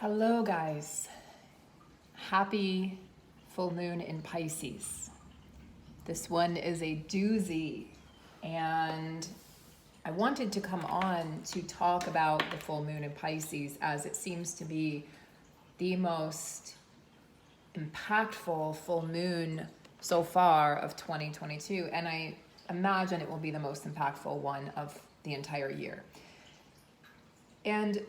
Hello guys, happy full moon in Pisces. This one is a doozy and I wanted to come on to talk about the full moon in Pisces as it seems to be the most impactful full moon so far of 2022, and I imagine it will be the most impactful one of the entire year. And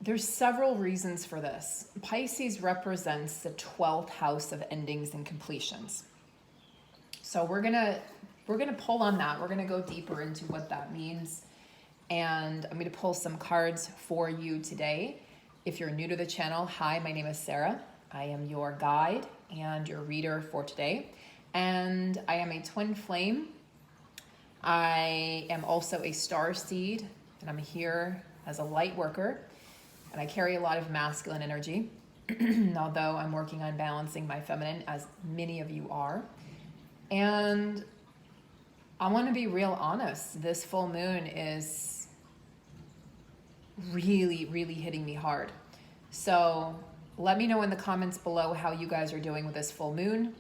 there's several reasons for this. Pisces represents the 12th house of endings and completions. So we're gonna pull on that. We're gonna go deeper into what that means. And I'm gonna pull some cards for you today. If you're new to the channel, hi, my name is Sarah. I am your guide and your reader for today. And I am a twin flame. I am also a star seed, and I'm here as a light worker. And I carry a lot of masculine energy, although I'm working on balancing my feminine, as many of you are. And I want to be real honest. This full moon is really, really hitting me hard. So let me know in the comments below how you guys are doing with this full moon.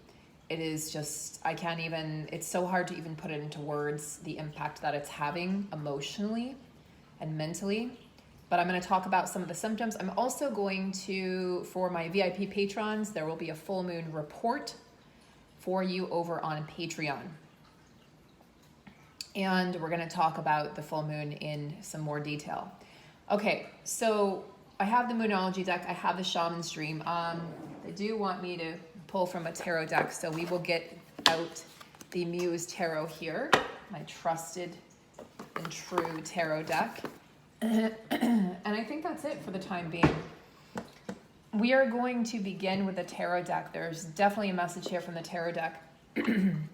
It is just, it's so hard to even put it into words, the impact that it's having emotionally and mentally. But I'm going to talk about some of the symptoms. I'm also going to, for my VIP patrons, there will be a full moon report for you over on Patreon. And we're going to talk about the full moon in some more detail. Okay, so I have the Moonology deck. I have the Shaman's Dream. They do want me to pull from a tarot deck, so we will get out the Muse Tarot here, my trusted and true tarot deck. And I think that's it for the time being. We are going to begin with the tarot deck. There's definitely a message here from the tarot deck.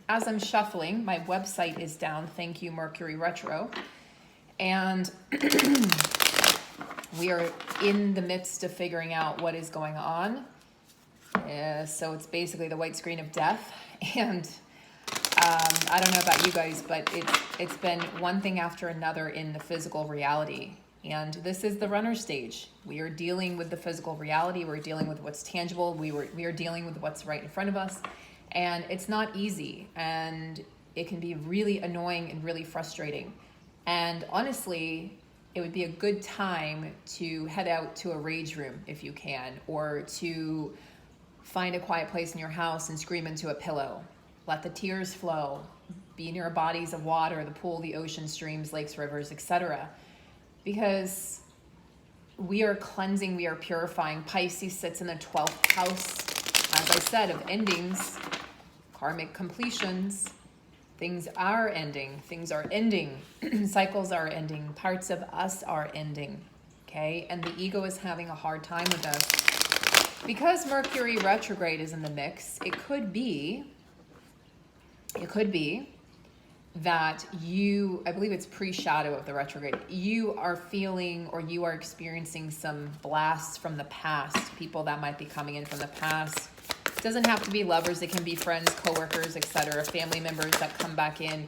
As I'm shuffling, my website is down. Thank you, Mercury Retro. And we are in the midst of figuring out what is going on. So it's basically the white screen of death. And I don't know about you guys, but it's been one thing after another in the physical reality. And this is the runner stage. We are dealing with the physical reality. We're dealing with what's tangible. We are dealing with what's right in front of us. And it's not easy. And it can be really annoying and really frustrating. And honestly, it would be a good time to head out to a rage room if you can, or to find a quiet place in your house and scream into a pillow. Let the tears flow. Be near bodies of water, the pool, the ocean, streams, lakes, rivers, etc. Because we are cleansing, we are purifying. Pisces sits in the 12th house, as I said, of endings, karmic completions. Things are ending, cycles are ending, parts of us are ending, okay? And the ego is having a hard time with us. Because Mercury retrograde is in the mix, it could be that you, I believe it's pre-shadow of the retrograde, you are feeling or you are experiencing some blasts from the past, people that might be coming in from the past. It doesn't have to be lovers, it can be friends, coworkers, etc., family members that come back in.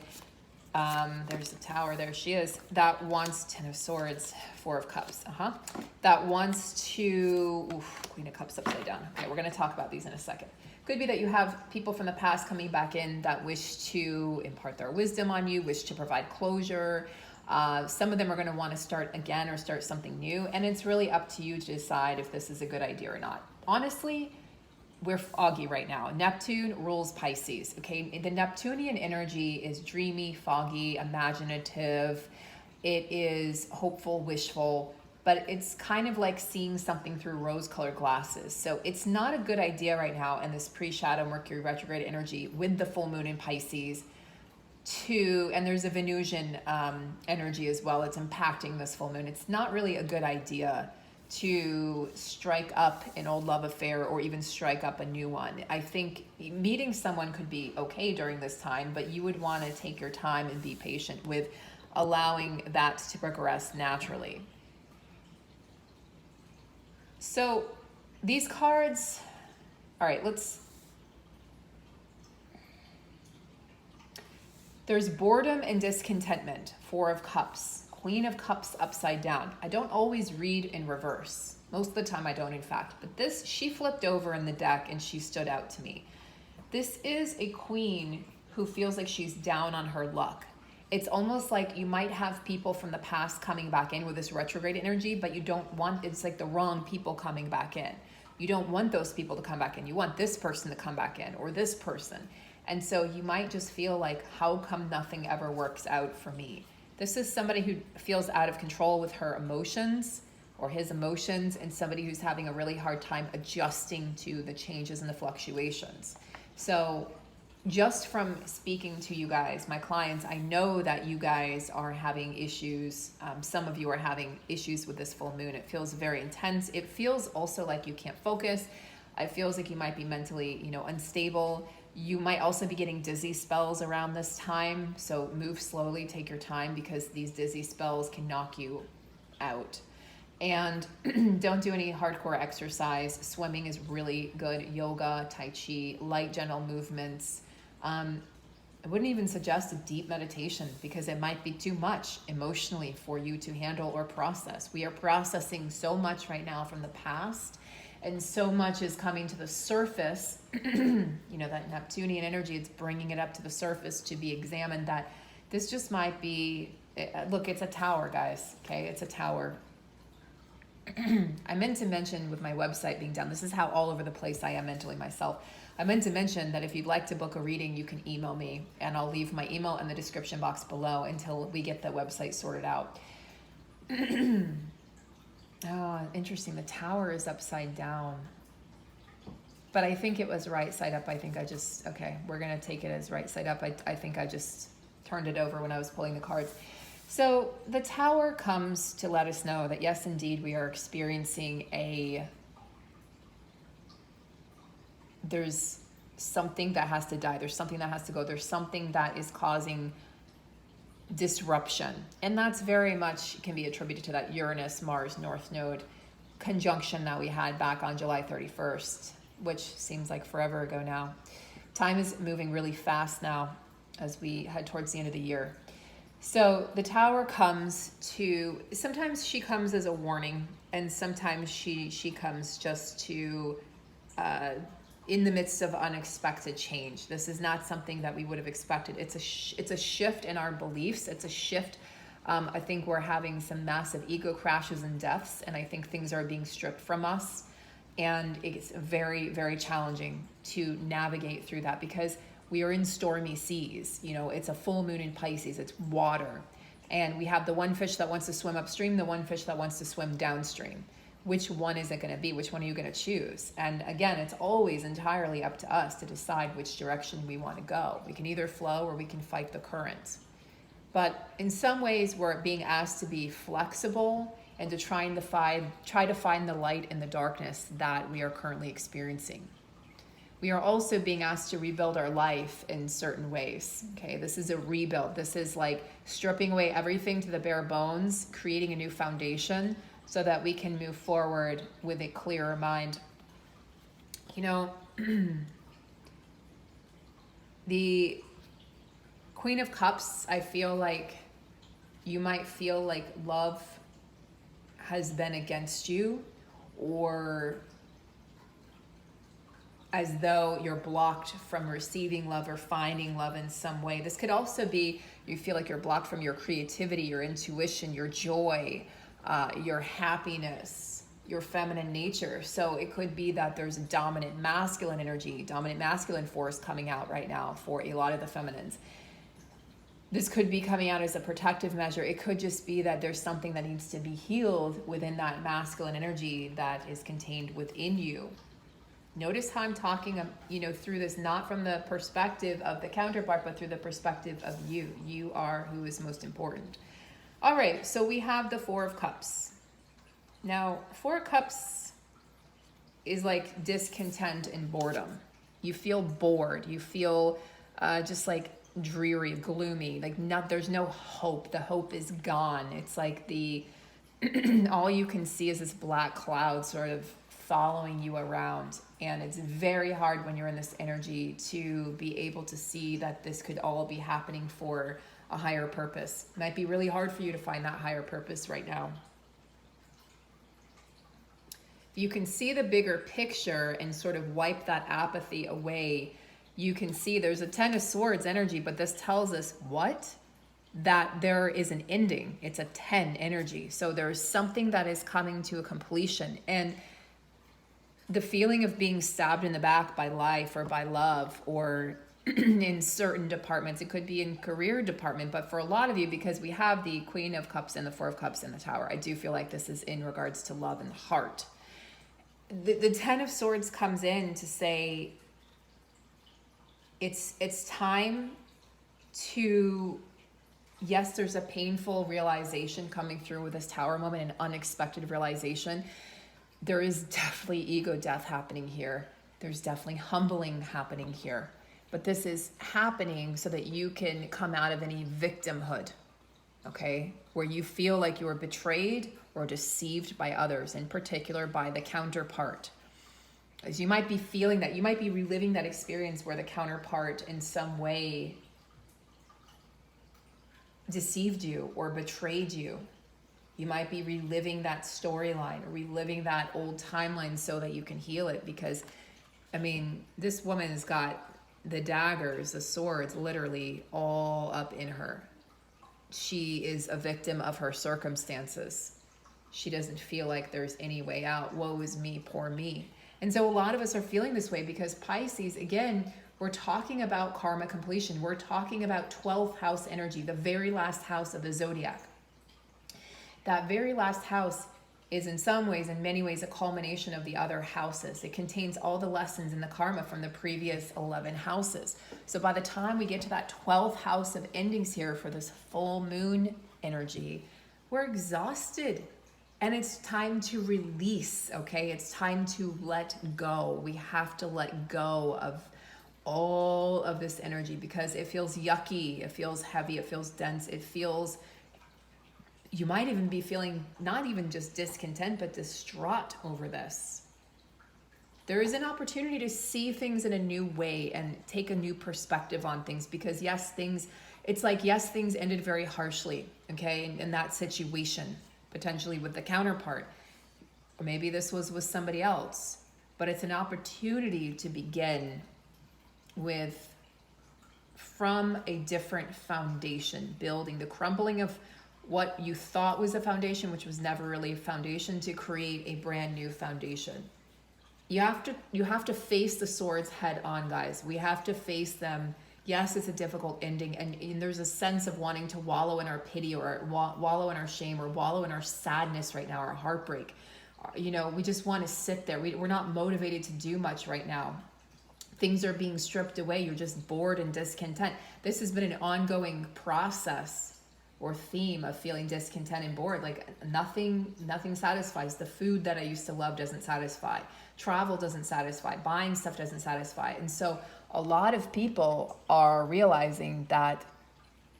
There's the Tower, there she is, that wants, Ten of Swords, Four of Cups, that wants to, Queen of Cups upside down. Okay, we're going to talk about these in a second. Could be that you have people from the past coming back in that wish to impart their wisdom on you, wish to provide closure. Some of them are going to want to start again or start something new, and it's really up to you to decide if this is a good idea or not. Honestly, we're foggy right now. Neptune rules Pisces, okay? The Neptunian energy is dreamy, foggy, imaginative. It is hopeful, wishful, but it's kind of like seeing something through rose-colored glasses. So it's not a good idea right now in this pre-shadow Mercury retrograde energy with the full moon in Pisces and there's a Venusian energy as well. It's impacting this full moon. It's not really a good idea to strike up an old love affair or even strike up a new one. I think meeting someone could be okay during this time, but you would want to take your time and be patient with allowing that to progress naturally. So these cards, all right, there's boredom and discontentment, Four of Cups, Queen of Cups upside down. I don't always read in reverse. Most of the time I don't, in fact. But this, she flipped over in the deck and she stood out to me. This is a queen who feels like she's down on her luck. It's almost like you might have people from the past coming back in with this retrograde energy, but you don't want, it's like the wrong people coming back in. You don't want those people to come back in. You want this person to come back in, or this person. And so you might just feel like, how come nothing ever works out for me? This is somebody who feels out of control with her emotions or his emotions, and somebody who's having a really hard time adjusting to the changes and the fluctuations. So just from speaking to you guys, my clients, I know that you guys are having issues. Some of you are having issues with this full moon. It feels very intense. It feels also like you can't focus. It feels like you might be mentally, unstable. You might also be getting dizzy spells around this time. So move slowly, take your time, because these dizzy spells can knock you out. And don't do any hardcore exercise. Swimming is really good. Yoga, Tai Chi, light, gentle movements. I wouldn't even suggest a deep meditation, because it might be too much emotionally for you to handle or process. We are processing so much right now from the past, and so much is coming to the surface. That Neptunian energy, it's bringing it up to the surface to be examined, that this just might be, look, it's a tower, guys, okay? It's a tower. I meant to mention, with my website being done, this is how all over the place I am mentally myself. I meant to mention that if you'd like to book a reading, you can email me, and I'll leave my email in the description box below until we get the website sorted out. Oh, interesting. The tower is upside down. But I think it was right side up. I think okay, we're going to take it as right side up. I think I just turned it over when I was pulling the cards. So the tower comes to let us know that, yes, indeed, we are experiencing there's something that has to die. There's something that has to go. There's something that is causing disruption. And that's very much can be attributed to that Uranus-Mars North Node conjunction that we had back on July 31st, which seems like forever ago now. Time is moving really fast now as we head towards the end of the year. So the tower comes to, sometimes she comes as a warning, and sometimes she comes just to, in the midst of unexpected change. This is not something that we would have expected. It's a shift in our beliefs. It's a shift. I think we're having some massive ego crashes and deaths, and I think things are being stripped from us. And it's very, very challenging to navigate through that, because we are in stormy seas. It's a full moon in Pisces. It's water. And we have the one fish that wants to swim upstream, the one fish that wants to swim downstream. Which one is it going to be? Which one are you going to choose? And again, it's always entirely up to us to decide which direction we want to go. We can either flow or we can fight the current. But in some ways, we're being asked to be flexible and to try to find the light in the darkness that we are currently experiencing. We are also being asked to rebuild our life in certain ways. Okay, this is a rebuild. This is like stripping away everything to the bare bones, creating a new foundation so that we can move forward with a clearer mind. The Queen of Cups, I feel like you might feel like love has been against you, or as though you're blocked from receiving love or finding love in some way. This could also be you feel like you're blocked from your creativity, your intuition, your joy, your happiness, your feminine nature. So it could be that there's a dominant masculine energy, dominant masculine force coming out right now for a lot of the feminines. This could be coming out as a protective measure. It could just be that there's something that needs to be healed within that masculine energy that is contained within you. Notice how I'm talking, through this, not from the perspective of the counterpart, but through the perspective of you. You are who is most important. All right, so we have the Four of Cups. Now, Four of Cups is like discontent and boredom. You feel bored. You feel just like dreary, gloomy, like there's no hope. The hope is gone. It's like all you can see is this black cloud sort of following you around. And it's very hard when you're in this energy to be able to see that this could all be happening for a higher purpose. It might be really hard for you to find that higher purpose right now. You can see the bigger picture and sort of wipe that apathy away. You can see there's a 10 of Swords energy, but this tells us what? That there is an ending. It's a 10 energy. So there's something that is coming to a completion. And the feeling of being stabbed in the back by life or by love, or in certain departments, it could be in career department, but for a lot of you, because we have the Queen of Cups and the Four of Cups in the Tower, I do feel like this is in regards to love and heart. The 10 of Swords comes in to say it's time to, yes, there's a painful realization coming through with this Tower moment, an unexpected realization. There is definitely ego death happening here. There's definitely humbling happening here. But this is happening so that you can come out of any victimhood, okay? Where you feel like you were betrayed or deceived by others, in particular by the counterpart. As you might be feeling that, you might be reliving that experience where the counterpart in some way deceived you or betrayed you. You might be reliving that storyline or reliving that old timeline so that you can heal it. Because, I mean, this woman has got the daggers, the swords, literally all up in her. She is a victim of her circumstances. She doesn't feel like there's any way out. Woe is me, poor me. And so a lot of us are feeling this way because Pisces, again, we're talking about karma completion. We're talking about 12th house energy, the very last house of the zodiac. That very last house is in some ways, in many ways, a culmination of the other houses. It contains all the lessons in the karma from the previous 11 houses. So by the time we get to that 12th house of endings here for this full moon energy, we're exhausted. And it's time to release, okay? It's time to let go. We have to let go of all of this energy because it feels yucky, it feels heavy, it feels dense, it feels, you might even be feeling not even just discontent, but distraught over this. There is an opportunity to see things in a new way and take a new perspective on things because yes, it's like, yes, things ended very harshly, okay? In that situation, potentially with the counterpart, or maybe this was with somebody else, but it's an opportunity to begin with from a different foundation, building the crumbling of what you thought was a foundation, which was never really a foundation, to create a brand new foundation. You have to face the swords head on, guys. We have to face them. Yes, it's a difficult ending, and there's a sense of wanting to wallow in our pity or wallow in our shame or wallow in our sadness right now, our heartbreak. You know, we just want to sit there. We're not motivated to do much right now. Things are being stripped away. You're just bored and discontent. This has been an ongoing process or theme of feeling discontent and bored. Like nothing satisfies. The food that I used to love doesn't satisfy. Travel doesn't satisfy. Buying stuff doesn't satisfy. And so a lot of people are realizing that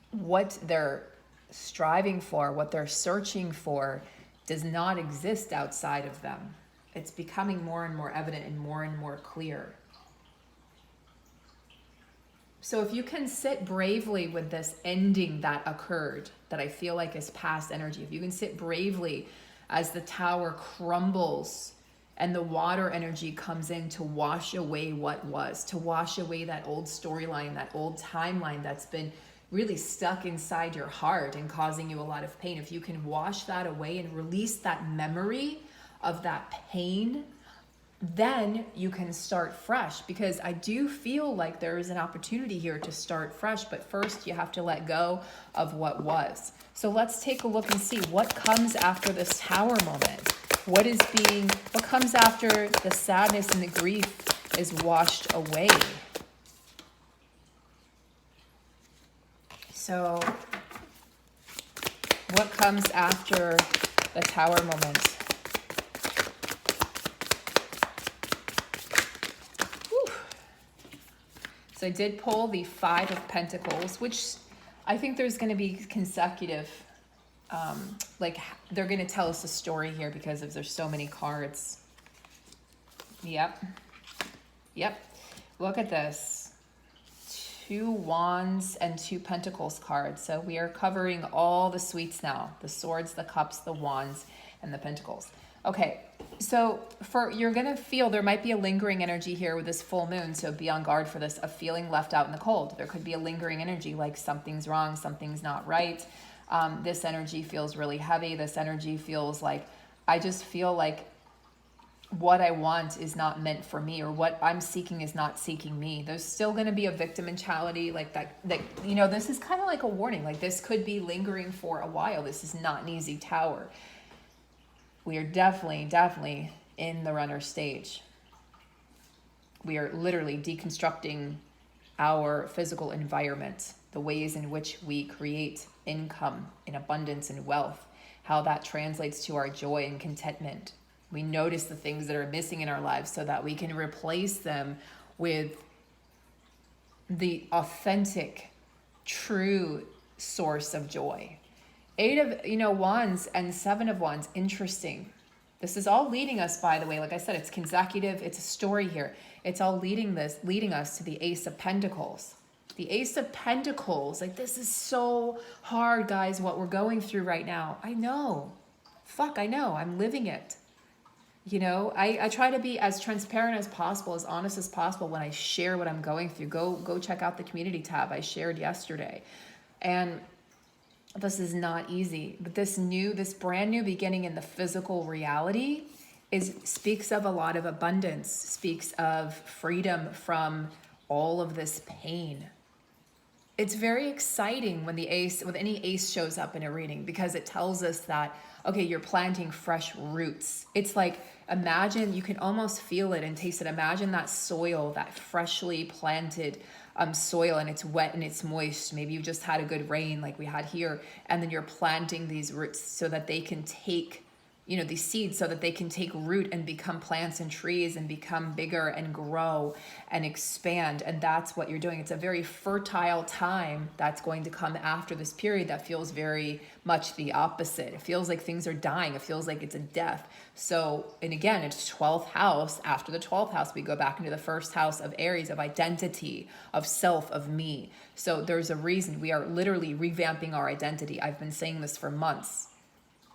what they're striving for, what they're searching for, does not exist outside of them. It's becoming more and more evident and more clear. So if you can sit bravely with this ending that occurred, that I feel like is past energy, if you can sit bravely as the tower crumbles and the water energy comes in to wash away what was, to wash away that old storyline, that old timeline that's been really stuck inside your heart and causing you a lot of pain. If you can wash that away and release that memory of that pain, then you can start fresh, because I do feel like there is an opportunity here to start fresh, but first you have to let go of what was. So let's take a look and see what comes after this tower moment. What comes after the sadness and the grief is washed away. So what comes after the tower moment? So I did pull the Five of Pentacles, which I think there's going to be consecutive, like they're going to tell us a story here because there's so many cards. Yep. Look at this. 2 Wands and 2 Pentacles cards. So we are covering all the suites now. The Swords, the Cups, the Wands, and the Pentacles. Okay, so you're going to feel there might be a lingering energy here with this full moon, so be on guard for this, of feeling left out in the cold. There could be a lingering energy like something's wrong, something's not right. This energy feels really heavy. This energy feels like, I just feel like what I want is not meant for me, or what I'm seeking is not seeking me. There's still going to be a victim mentality like that, you know, this is kind of like a warning. Like this could be lingering for a while. This is not an easy tower. We are definitely in the runner stage. We are literally deconstructing our physical environment, the ways in which we create income and abundance and wealth, how that translates to our joy and contentment. We notice the things that are missing in our lives so that we can replace them with the authentic, true source of joy. 8 of Wands and 7 of Wands, interesting. This is all leading us, by the way, like I said, it's consecutive, it's a story here. It's all leading us to the Ace of Pentacles. The Ace of Pentacles, like this is so hard, guys, what we're going through right now. I know. I know. I'm living it. You know, I try to be as transparent as possible, as honest as possible when I share what I'm going through. Go check out the community tab I shared yesterday. And this is not easy, but this brand new beginning in the physical reality speaks of a lot of abundance, speaks of freedom from all of this pain. It's very exciting when any ace shows up in a reading, because it tells us that, okay, you're planting fresh roots. It's like, imagine, you can almost feel it and taste it. Imagine that soil, that freshly planted soil, and it's wet and it's moist. Maybe you just had a good rain like we had here, and then you're planting these roots so that they can take, these seeds, so that they can take root and become plants and trees and become bigger and grow and expand. And that's what you're doing. It's a very fertile time that's going to come after this period that feels very much the opposite. It feels like things are dying. It feels like it's a death. So, and again, it's 12th house. After the 12th house, we go back into the first house of Aries, of identity, of self, of me. So there's a reason we are literally revamping our identity. I've been saying this for months.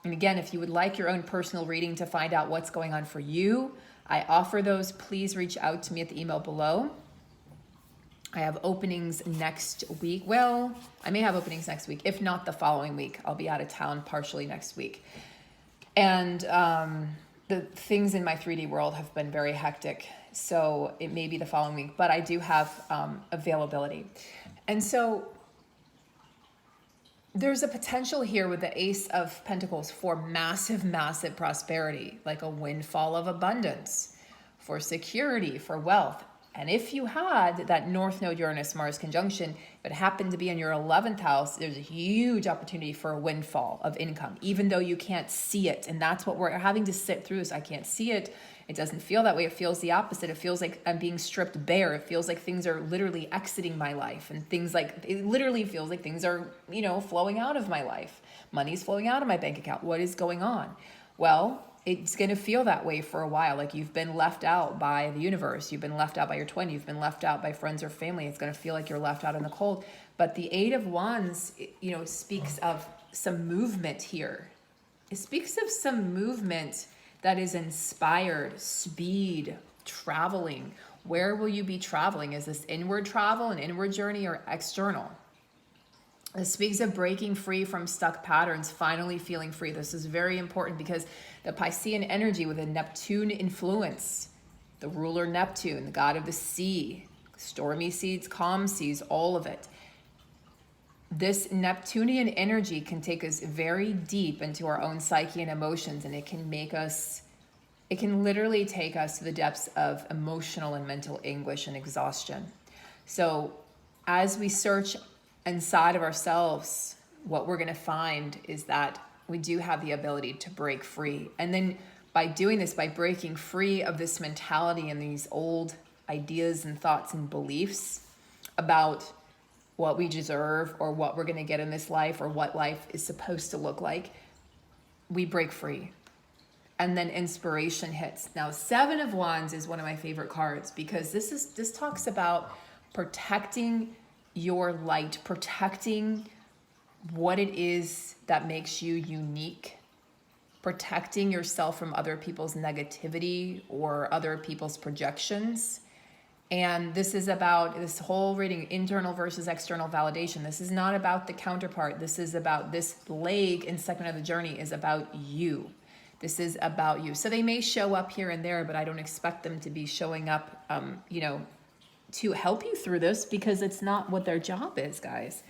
And again, if you would like your own personal reading to find out what's going on for you, I offer those. Please reach out to me at the email below. I have openings next week. Well, I may have openings next week. If not, the following week. I'll be out of town partially next week. And the things in my 3D world have been very hectic. So it may be the following week, but I do have availability. And so there's a potential here with the Ace of Pentacles for massive, massive prosperity, like a windfall of abundance, for security, for wealth. And if you had that North Node Uranus Mars conjunction, if it happened to be in your 11th house, there's a huge opportunity for a windfall of income, even though you can't see it. And that's what we're having to sit through, is I can't see it. It doesn't feel that way. It feels the opposite. It feels like I'm being stripped bare. It feels like things are literally exiting my life, and it literally feels like things are, flowing out of my life. Money's flowing out of my bank account. What is going on? Well, it's going to feel that way for a while. Like you've been left out by the universe. You've been left out by your twin. You've been left out by friends or family. It's going to feel like you're left out in the cold. But the 8 of Wands, speaks of some movement here. It speaks of some movement that is inspired, speed, traveling. Where will you be traveling? Is this inward travel, an inward journey, or external? It speaks of breaking free from stuck patterns, finally feeling free. This is very important because the Piscean energy with a Neptune influence, the ruler Neptune, the god of the sea, stormy seas, calm seas, all of it. This Neptunian energy can take us very deep into our own psyche and emotions, and it can literally take us to the depths of emotional and mental anguish and exhaustion. So as we search inside of ourselves, what we're going to find is that we do have the ability to break free. And then by doing this, by breaking free of this mentality and these old ideas and thoughts and beliefs about what we deserve or what we're going to get in this life or what life is supposed to look like, we break free. And then inspiration hits. Now, 7 of Wands is one of my favorite cards because this talks about protecting your light, protecting what it is that makes you unique, protecting yourself from other people's negativity or other people's projections. And this is about this whole reading, internal versus external validation. This is not about the counterpart. This is about this leg in segment of the journey is about you. This is about you. So they may show up here and there, but I don't expect them to be showing up, to help you through this, because it's not what their job is, guys.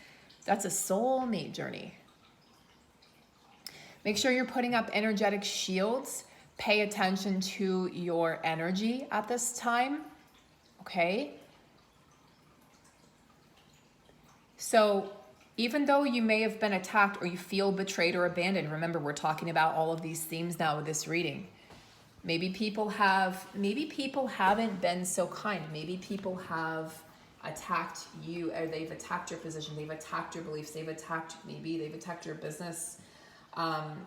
That's a soulmate journey. Make sure you're putting up energetic shields. Pay attention to your energy at this time. Okay? So even though you may have been attacked or you feel betrayed or abandoned, remember, we're talking about all of these themes now with this reading. Maybe people haven't been so kind. Maybe people have attacked you, or they've attacked your position, they've attacked your beliefs, maybe they've attacked your business.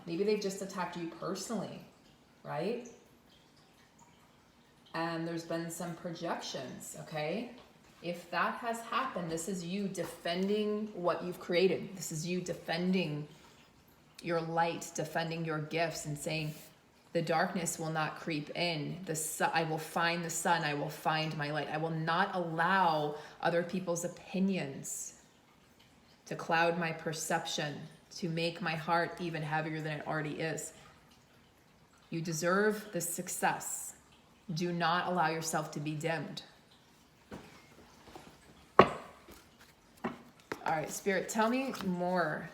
Maybe they've just attacked you personally, right? And there's been some projections, okay? If that has happened, this is you defending what you've created. This is you defending your light, defending your gifts, and saying, the darkness will not creep in. I will find the sun. I will find my light. I will not allow other people's opinions to cloud my perception, to make my heart even heavier than it already is. You deserve the success. Do not allow yourself to be dimmed. All right, Spirit, tell me more.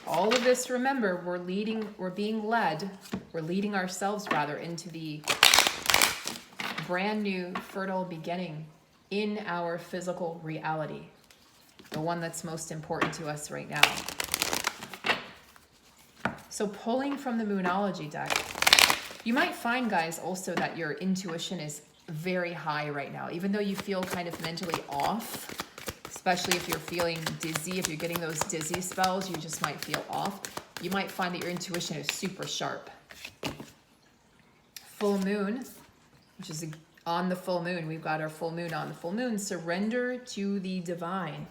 All of this, remember, we're leading ourselves rather into the brand new fertile beginning in our physical reality, the one that's most important to us right now. So pulling from the Moonology deck, you might find, guys, also that your intuition is very high right now, even though you feel kind of mentally off. Especially if you're feeling dizzy, if you're getting those dizzy spells, you just might feel off. You might find that your intuition is super sharp. Full moon, which is on the full moon. We've got our full moon on the full moon. Surrender to the divine.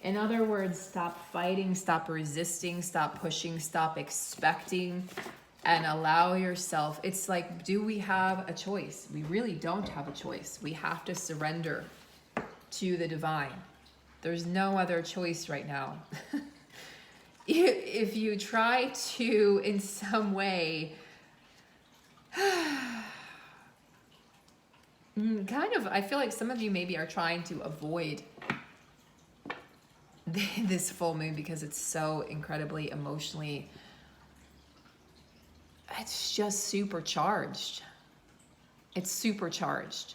In other words, stop fighting, stop resisting, stop pushing, stop expecting, and allow yourself. It's like, do we have a choice? We really don't have a choice. We have to surrender to the divine. There's no other choice right now. If you try to, in some way, I feel like some of you maybe are trying to avoid this full moon because it's so incredibly emotionally, it's just supercharged. It's supercharged.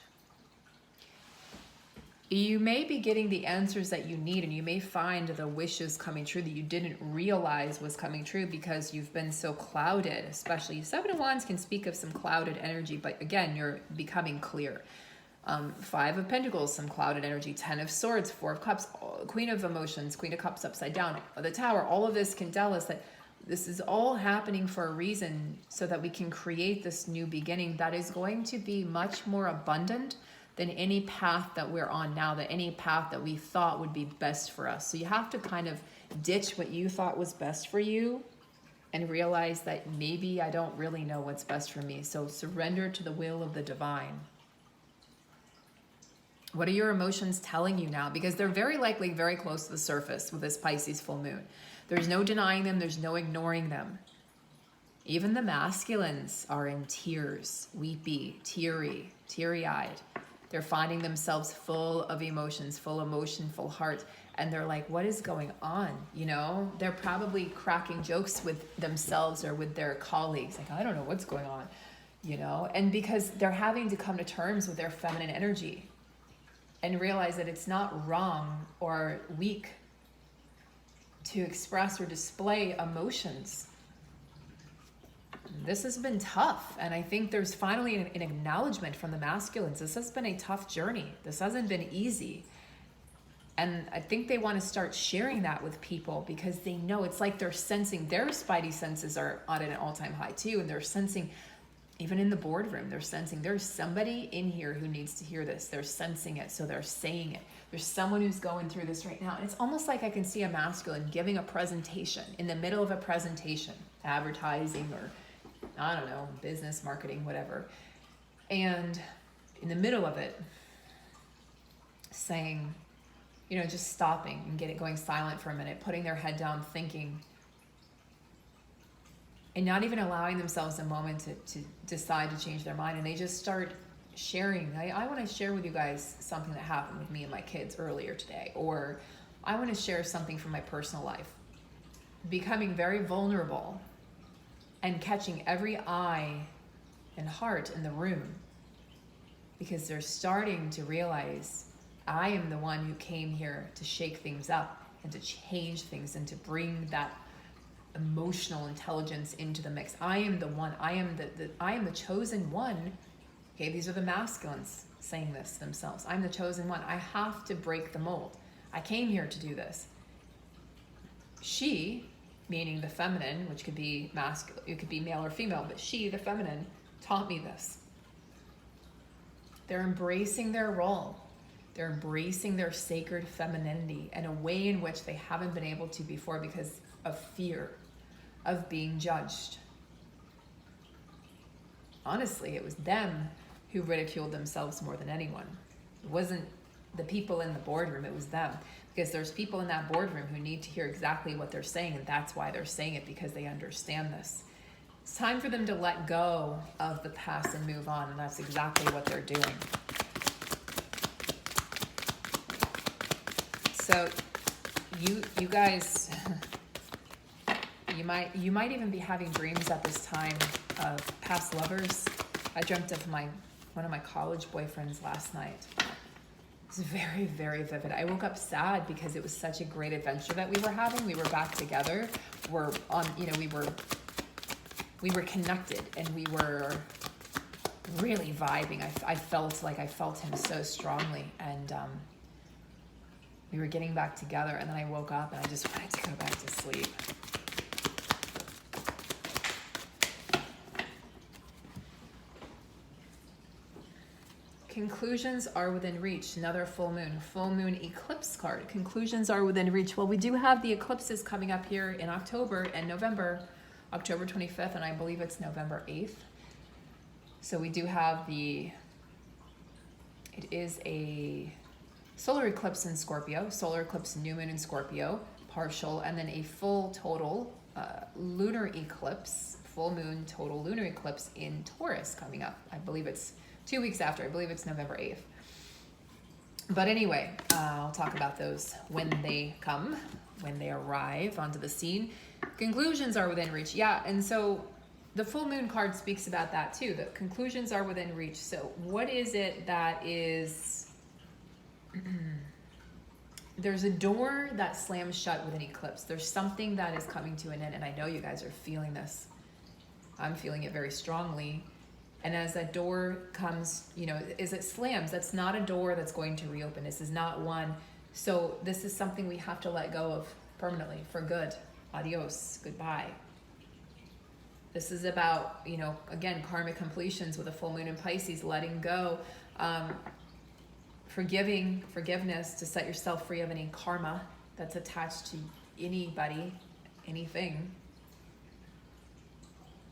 You may be getting the answers that you need, and you may find the wishes coming true that you didn't realize was coming true because you've been so clouded. Especially 7 of Wands can speak of some clouded energy, but again, you're becoming clear. 5 of Pentacles, some clouded energy. 10 of Swords, 4 of Cups, Queen of Emotions, Queen of Cups upside down, the Tower. All of this can tell us that this is all happening for a reason, so that we can create this new beginning that is going to be much more abundant than any path that we're on now, than any path that we thought would be best for us. So you have to kind of ditch what you thought was best for you and realize that maybe I don't really know what's best for me. So surrender to the will of the divine. What are your emotions telling you now? Because they're very likely very close to the surface with this Pisces full moon. There's no denying them. There's no ignoring them. Even the masculines are in tears, weepy, teary, teary-eyed. They're finding themselves full of emotions, full emotion, full heart. And they're like, what is going on? You know, they're probably cracking jokes with themselves or with their colleagues. Like, I don't know what's going on, you know? And because they're having to come to terms with their feminine energy and realize that it's not wrong or weak to express or display emotions. This has been tough, and I think there's finally an acknowledgement from the masculines. This has been a tough journey. This hasn't been easy. And I think they want to start sharing that with people because they know it's like they're sensing, their spidey senses are on an all-time high too, and they're sensing Even in the boardroom, they're sensing there's somebody in here who needs to hear this. They're sensing it, so they're saying it. There's someone who's going through this right now. And it's almost like I can see a masculine giving a presentation, in the middle of a presentation, advertising or, I don't know, business, marketing, whatever. And in the middle of it, saying, you know, just stopping and going silent for a minute, putting their head down, thinking, and not even allowing themselves a moment to decide to change their mind. And they just start sharing. I want to share with you guys something that happened with me and my kids earlier today, or I want to share something from my personal life. Becoming very vulnerable and catching every eye and heart in the room, because they're starting to realize I am the one who came here to shake things up and to change things and to bring that emotional intelligence into the mix. I am the one. I am the chosen one. Okay, these are the masculines saying this themselves. I'm the chosen one. I have to break the mold. I came here to do this. She, meaning the feminine, which could be masculine, it could be male or female, but she, the feminine, taught me this. They're embracing their role. They're embracing their sacred femininity in a way in which they haven't been able to before because of fear of being judged. Honestly, it was them who ridiculed themselves more than anyone. It wasn't the people in the boardroom, it was them. Because there's people in that boardroom who need to hear exactly what they're saying, and that's why they're saying it, because they understand this. It's time for them to let go of the past and move on, and that's exactly what they're doing. So you guys, you might even be having dreams at this time of past lovers. I dreamt of one of my college boyfriends last night. It was very, very vivid. I woke up sad because it was such a great adventure that we were having. We were back together. We were connected and we were really vibing. I felt like I felt him so strongly, and we were getting back together, and then I woke up and I just wanted to go back to sleep. Conclusions are within reach. Another full moon eclipse card. Conclusions are within reach. Well, we do have the eclipses coming up here in October and November, October 25th, and I believe it's November 8th. So we do have it is a solar eclipse in Scorpio, solar eclipse new moon in Scorpio, partial, and then a full total lunar eclipse, full moon total lunar eclipse in Taurus coming up. I believe it's 2 weeks after. I believe it's November 8th. But anyway, I'll talk about those when they come, when they arrive onto the scene. Conclusions are within reach. Yeah, and so the full moon card speaks about that too. The conclusions are within reach. So what is it that is... There's a door that slams shut with an eclipse. There's something that is coming to an end, and I know you guys are feeling this. I'm feeling it very strongly. And as that door comes, as it slams, that's not a door that's going to reopen. This is not one. So this is something we have to let go of permanently, for good. Adios, goodbye. This is about, again, karmic completions with a full moon in Pisces, letting go, forgiveness to set yourself free of any karma that's attached to anybody, anything.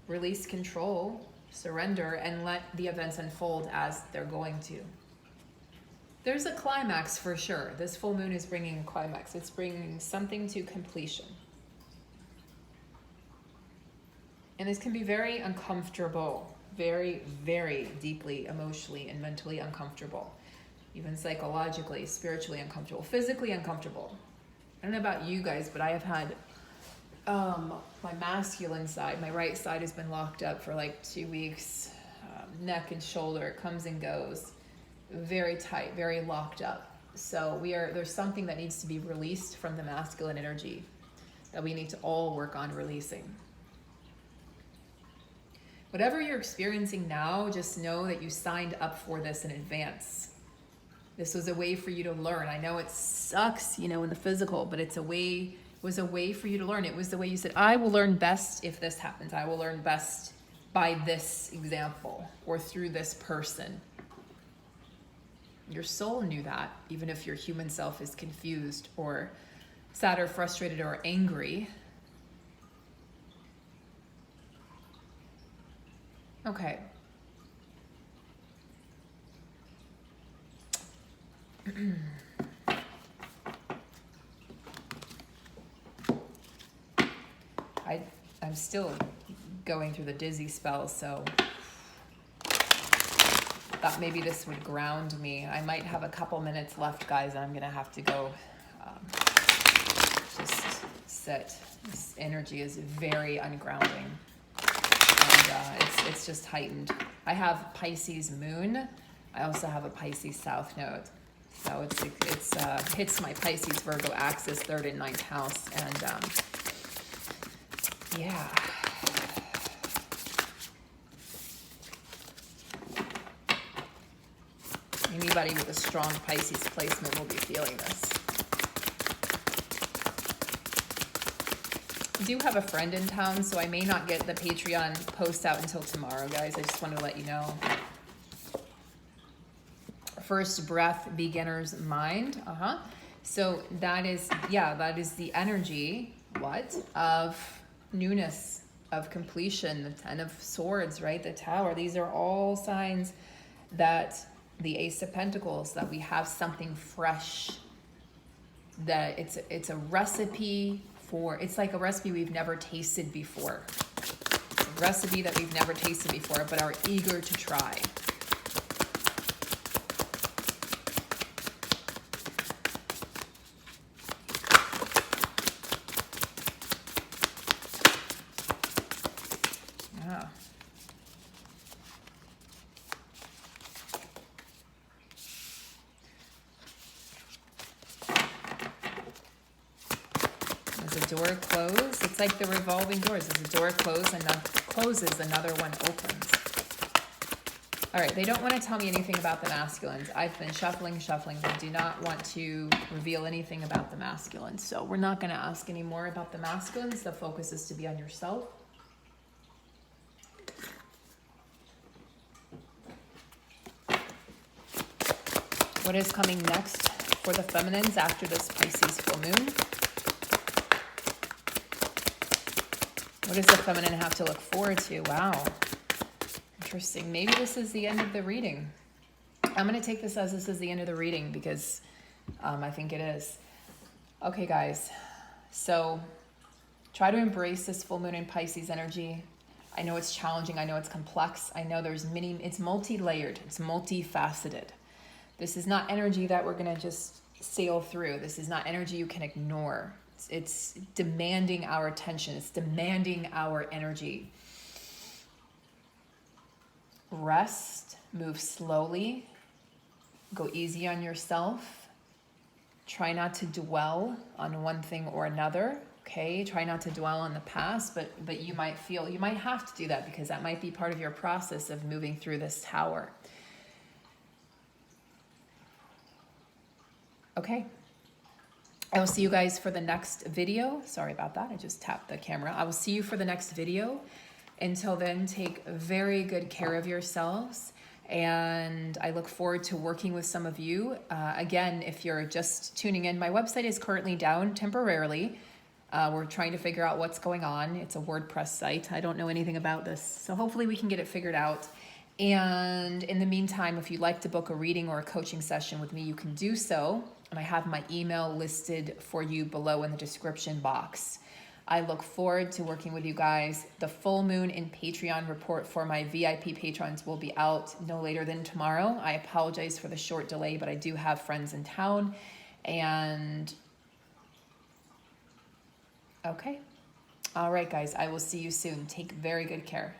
Release control. Surrender and let the events unfold as they're going to. There's a climax for sure. This full moon is bringing a climax. It's bringing something to completion. And this can be very uncomfortable, very, very deeply emotionally and mentally uncomfortable, even psychologically, spiritually uncomfortable, physically uncomfortable. I don't know about you guys, but I have had my masculine side, my right side, has been locked up for like 2 weeks. Neck and shoulder comes and goes, very tight, very locked up. So there's something that needs to be released from the masculine energy that we need to all work on releasing. Whatever you're experiencing now, just know that you signed up for this in advance. This was a way for you to learn. I know it sucks, in the physical, but it was a way for you to learn. It was the way you said, I will learn best if this happens. I will learn best by this example or through this person. Your soul knew that, even if your human self is confused or sad or frustrated or angry. Okay. I'm still going through the dizzy spell, so thought maybe this would ground me. I might have a couple minutes left, guys, and I'm gonna have to go just sit. This energy is very ungrounding, and it's just heightened. I have Pisces moon. I also have a Pisces south node, so it's hits my Pisces Virgo axis, 3rd and 9th house, and yeah. Anybody with a strong Pisces placement will be feeling this. I do have a friend in town, so I may not get the Patreon post out until tomorrow, guys. I just wanted to let you know. First breath, beginner's mind. So that is, yeah, that is the energy, of newness, of completion, the 10 of Swords, right? The Tower. These are all signs that the Ace of Pentacles, that we have something fresh, that it's a recipe for, it's like a recipe we've never tasted before. It's a recipe that we've never tasted before, but are eager to try. Door close. It's like the revolving doors. There's a door closes, another one opens. All right, they don't want to tell me anything about the masculines. I've been shuffling. They do not want to reveal anything about the masculines. So we're not going to ask any more about the masculines. The focus is to be on yourself. What is coming next for the feminines after this Pisces full moon? What does the feminine have to look forward to? Wow. Interesting. Maybe this is the end of the reading. I'm going to take this as this is the end of the reading because I think it is. Okay, guys. So try to embrace this full moon in Pisces energy. I know it's challenging. I know it's complex. I know it's multi-layered. It's multifaceted. This is not energy that we're going to just sail through. This is not energy you can ignore. It's demanding our attention. It's demanding our energy. Rest, move slowly, go easy on yourself. Try not to dwell on one thing or another, okay? Try not to dwell on the past, but you might have to do that because that might be part of your process of moving through this tower. Okay. I will see you guys for the next video. Sorry about that. I just tapped the camera. I will see you for the next video. Until then, take very good care of yourselves. And I look forward to working with some of you. Again, if you're just tuning in, my website is currently down temporarily. We're trying to figure out what's going on. It's a WordPress site. I don't know anything about this. So hopefully we can get it figured out. And in the meantime, if you'd like to book a reading or a coaching session with me, you can do so. And I have my email listed for you below in the description box. I look forward to working with you guys. The full moon in Patreon report for my VIP patrons will be out no later than tomorrow. I apologize for the short delay, but I do have friends in town. And okay. All right, guys, I will see you soon. Take very good care.